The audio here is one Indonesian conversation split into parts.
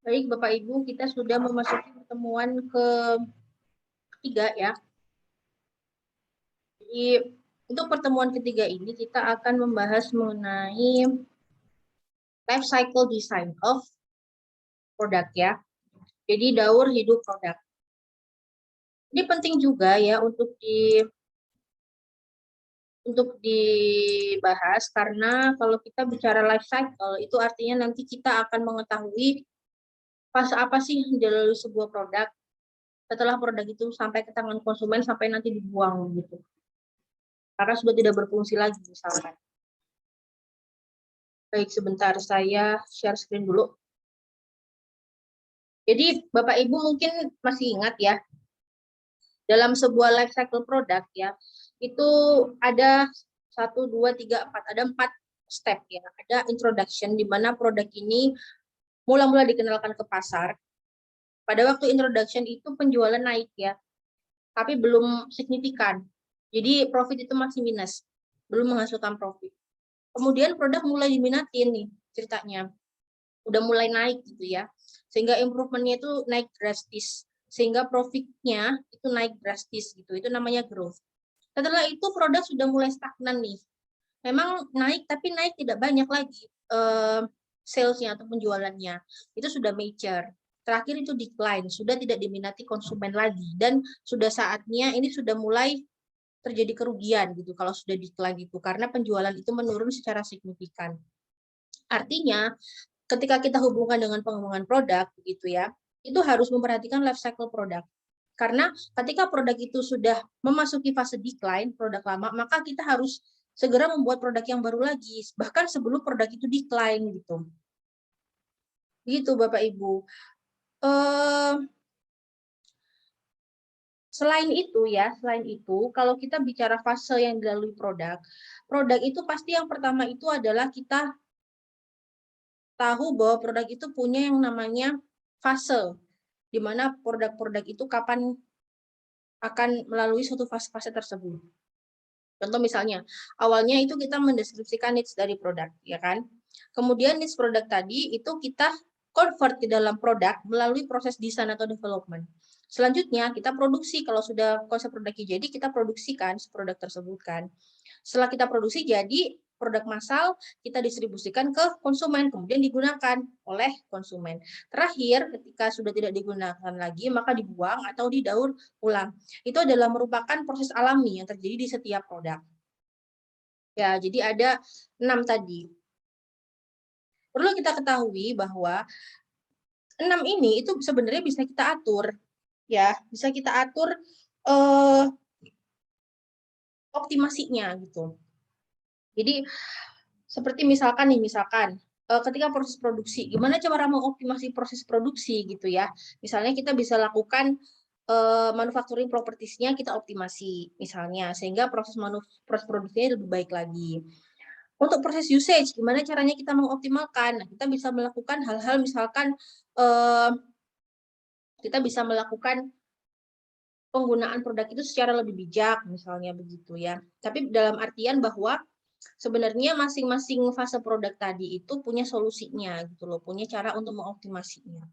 Baik, Bapak Ibu, kita sudah memasuki pertemuan ketiga ya. Jadi untuk pertemuan ketiga ini kita akan membahas mengenai life cycle design of produk ya. Jadi daur hidup produk. Ini penting juga ya untuk dibahas karena kalau kita bicara life cycle itu artinya nanti kita akan mengetahui fase apa sih dari sebuah produk setelah produk itu sampai ke tangan konsumen sampai nanti dibuang gitu. Karena sudah tidak berfungsi lagi misalkan. Baik, sebentar saya share screen dulu. Jadi Bapak Ibu mungkin masih ingat ya, dalam sebuah life cycle produk ya, itu ada 1, 2, 3, 4, ada 4 step ya. Ada introduction di mana produk ini mula-mula dikenalkan ke pasar. Pada waktu introduction itu penjualan naik ya, tapi belum signifikan. Jadi profit itu masih minus, belum menghasilkan profit. Kemudian produk mulai diminatin nih ceritanya. Udah mulai naik gitu ya, sehingga improvementnya itu naik drastis, sehingga profitnya itu naik drastis gitu, itu namanya growth. Setelah itu produk sudah mulai stagnan nih, memang naik tapi naik tidak banyak lagi salesnya atau penjualannya, itu sudah mature. Terakhir itu decline, sudah tidak diminati konsumen lagi, dan sudah saatnya ini sudah mulai terjadi kerugian gitu kalau sudah decline itu, karena penjualan itu menurun secara signifikan. Artinya ketika kita hubungkan dengan pengembangan produk begitu ya, itu harus memperhatikan life cycle produk. Karena ketika produk itu sudah memasuki fase decline, produk lama, maka kita harus segera membuat produk yang baru lagi, bahkan sebelum produk itu decline gitu. Gitu Bapak Ibu. Selain itu, kalau kita bicara fase yang dilalui produk itu pasti yang pertama itu adalah kita tahu bahwa produk itu punya yang namanya fase, di mana produk-produk itu kapan akan melalui suatu fase-fase tersebut. Contoh misalnya, awalnya itu kita mendeskripsikan needs dari produk, ya kan? Kemudian needs produk tadi itu kita convert ke dalam produk melalui proses desain atau development. Selanjutnya kita produksi, kalau sudah konsep produknya jadi, kita produksikan produk tersebut kan. Setelah kita produksi jadi produk massal, kita distribusikan ke konsumen, kemudian digunakan oleh konsumen. Terakhir, ketika sudah tidak digunakan lagi, maka dibuang atau didaur ulang. Itu adalah merupakan proses alami yang terjadi di setiap produk. Ya, jadi ada 6 tadi. Perlu kita ketahui bahwa 6 ini itu sebenarnya bisa kita atur, ya, bisa kita atur optimasinya gitu. Jadi seperti misalkan ketika proses produksi, gimana cara mengoptimasi proses produksi gitu ya. Misalnya kita bisa lakukan manufacturing properties-nya kita optimasi misalnya, sehingga proses produksinya lebih baik lagi. Untuk proses usage, gimana caranya kita mengoptimalkan? Nah, kita bisa melakukan hal-hal misalkan kita bisa melakukan penggunaan produk itu secara lebih bijak, misalnya begitu ya. Tapi dalam artian bahwa sebenarnya masing-masing fase produk tadi itu punya solusinya gitu loh, punya cara untuk mengoptimasinya.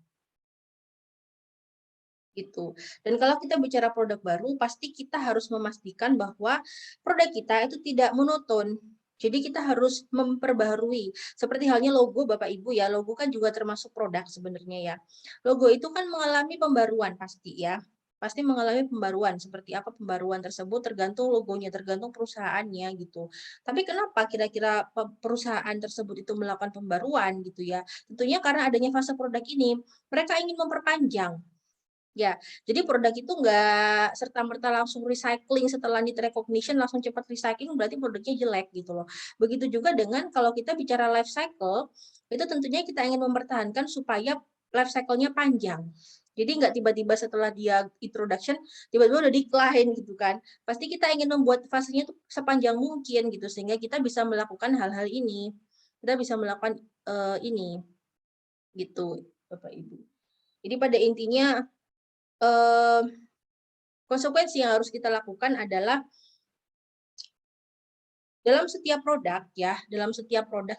Gitu. Dan kalau kita bicara produk baru, pasti kita harus memastikan bahwa produk kita itu tidak monoton. Jadi kita harus memperbaharui. Seperti halnya logo Bapak Ibu ya, logo kan juga termasuk produk sebenarnya ya. Logo itu kan mengalami pembaruan pasti ya. Pasti mengalami pembaruan. Seperti apa pembaruan tersebut tergantung logonya, tergantung perusahaannya gitu. Tapi kenapa kira-kira perusahaan tersebut itu melakukan pembaruan gitu ya? Tentunya karena adanya fase produk ini, mereka ingin memperpanjang. Ya, jadi produk itu nggak serta-merta langsung recycling setelah need recognition langsung cepat recycling berarti produknya jelek gitu loh. Begitu juga dengan kalau kita bicara life cycle, itu tentunya kita ingin mempertahankan supaya life cycle-nya panjang. Jadi nggak tiba-tiba setelah dia introduction, tiba-tiba udah decline gitu kan. Pasti kita ingin membuat fasenya itu sepanjang mungkin gitu, sehingga kita bisa melakukan hal-hal ini. Kita bisa melakukan ini, gitu Bapak Ibu. Jadi pada intinya konsekuensi yang harus kita lakukan adalah dalam setiap produk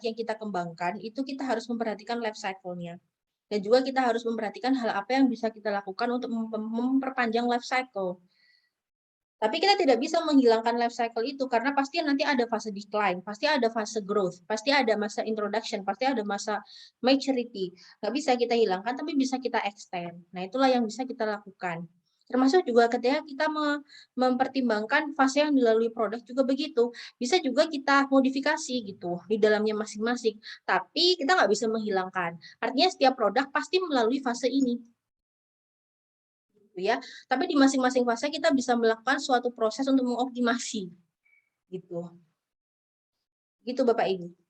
yang kita kembangkan itu kita harus memperhatikan life cycle-nya. Dan juga kita harus memperhatikan hal apa yang bisa kita lakukan untuk memperpanjang life cycle. Tapi kita tidak bisa menghilangkan life cycle itu karena pasti nanti ada fase decline, pasti ada fase growth, pasti ada masa introduction, pasti ada masa maturity. Nggak bisa kita hilangkan, tapi bisa kita extend. Nah, itulah yang bisa kita lakukan. Termasuk juga ketika kita mempertimbangkan fase yang dilalui produk juga begitu. Bisa juga kita modifikasi gitu di dalamnya masing-masing. Tapi kita nggak bisa menghilangkan. Artinya setiap produk pasti melalui fase ini. Ya. Tapi di masing-masing fase kita bisa melakukan suatu proses untuk mengoptimasi gitu. Gitu Bapak Ibu.